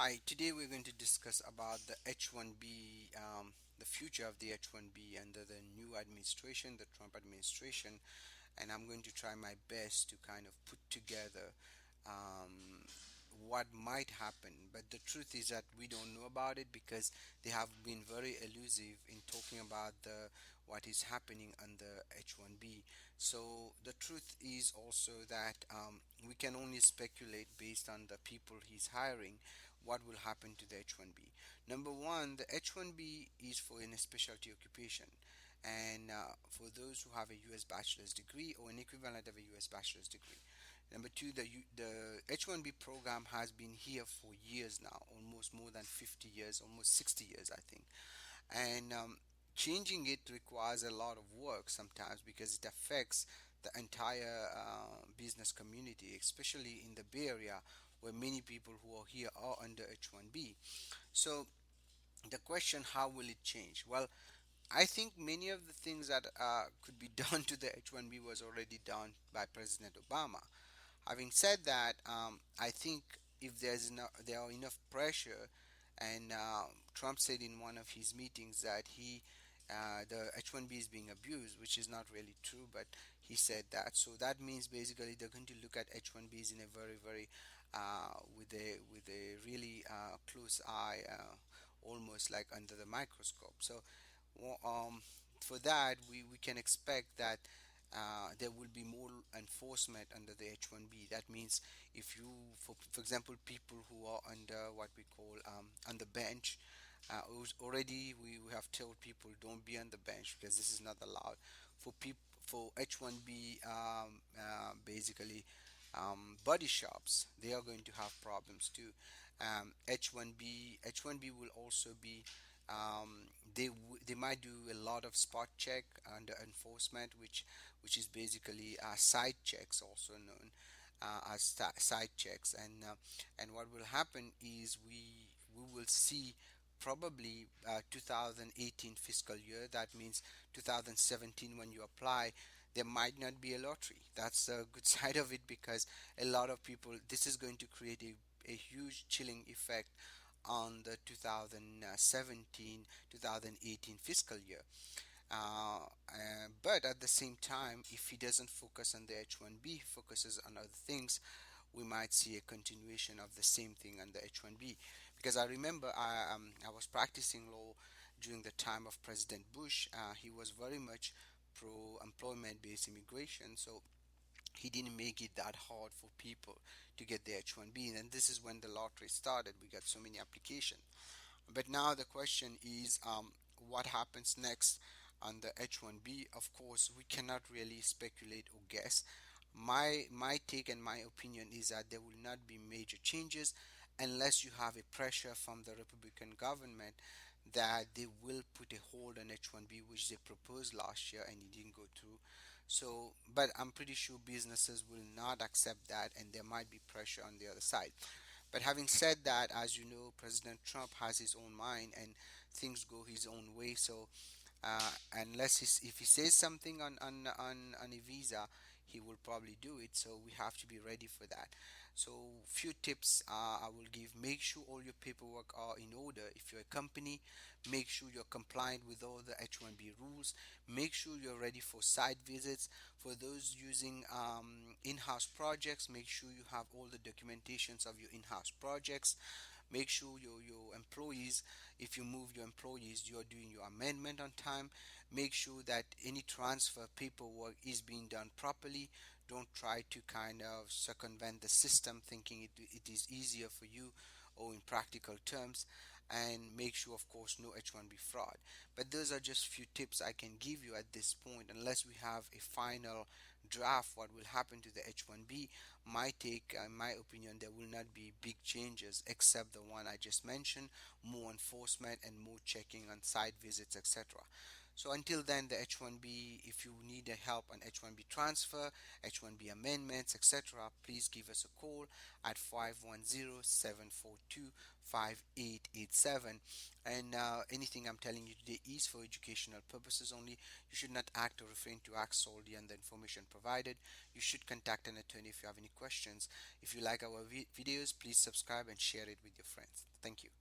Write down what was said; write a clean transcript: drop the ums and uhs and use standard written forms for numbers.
Hi, today we're going to discuss about the H1B, the future of the H1B under the new administration, the Trump administration, and I'm going to try my best to kind of put together um, what might happen. But the truth is that we don't know about it because they have been very elusive in talking about the what is happening under H1B. So the truth is also that we can only speculate based on the people he's hiring what will happen to the H1B. Number one, the H1B is for a specialty occupation, and for those who have a U.S. bachelor's degree or an equivalent of a U.S. bachelor's degree. Number two, the H1B program has been here for years now, almost more than 50 years, almost 60 years, I think. And changing it requires a lot of work sometimes because it affects the entire business community, especially in the Bay Area where many people who are here are under H1B. So the question, how will it change? Well, I think many of the things that could be done to the H1B was already done by President Obama. Having said that, I think if there are enough pressure, and Trump said in one of his meetings that the H1B is being abused, which is not really true, but he said that. So that means basically they're going to look at H1Bs in a very, very with a really close eye, almost like under the microscope. So well, for that, we can expect that there will be more enforcement under the H1B. That means if you, for example, people who are under what we call on the bench, already we have told people don't be on the bench because this is not allowed. For H1B, basically body shops, they are going to have problems too. H1B will also be they might do a lot of spot check under enforcement, which is basically side checks, also known as side checks, and what will happen is we will see probably 2018 fiscal year. That means 2017 when you apply, there might not be a lottery. That's a good side of it because a lot of people. This is going to create a huge chilling effect on the 2017 2018 fiscal year. But at the same time, if he doesn't focus on the H1B, focuses on other things, we might see a continuation of the same thing on the H1B. Because I remember I was practicing law during the time of President Bush. He was very much pro employment based immigration. So he didn't make it that hard for people to get the H1B. And this is when the lottery started. We got so many applications. But now the question is, what happens next on the H1B? Of course, we cannot really speculate or guess. My take and my opinion is that there will not be major changes unless you have a pressure from the Republican government that they will put a hold on H1B, which they proposed last year and it didn't go through. So, but I'm pretty sure businesses will not accept that, and there might be pressure on the other side. But having said that, as you know, President Trump has his own mind and things go his own way. So unless if he says something on a visa, he will probably do it. So we have to be ready for that. So few tips I will give: make sure all your paperwork are in order. If you're a company, make sure you're compliant with all the H1B rules. Make sure you're ready for site visits. For those using in-house projects, make sure you have all the documentations of your in-house projects. Make sure your employees, if you move your employees, you're doing your amendment on time. Make sure that any transfer paperwork is being done properly. Don't try to kind of circumvent the system thinking it is easier for you or in practical terms. And make sure, of course, no H1B fraud. But those are just few tips I can give you at this point. Unless we have a final draft what will happen to the H1B, my take, in my opinion, there will not be big changes except the one I just mentioned: more enforcement and more checking on site visits, etc. So until then, the H1B, if you need a help on H1B transfer, H1B amendments, etc., please give us a call at 510-742-5887. And anything I'm telling you today is for educational purposes only. You should not act or refrain to act solely on the information provided. You should contact an attorney if you have any questions. If you like our videos, please subscribe and share it with your friends. Thank you.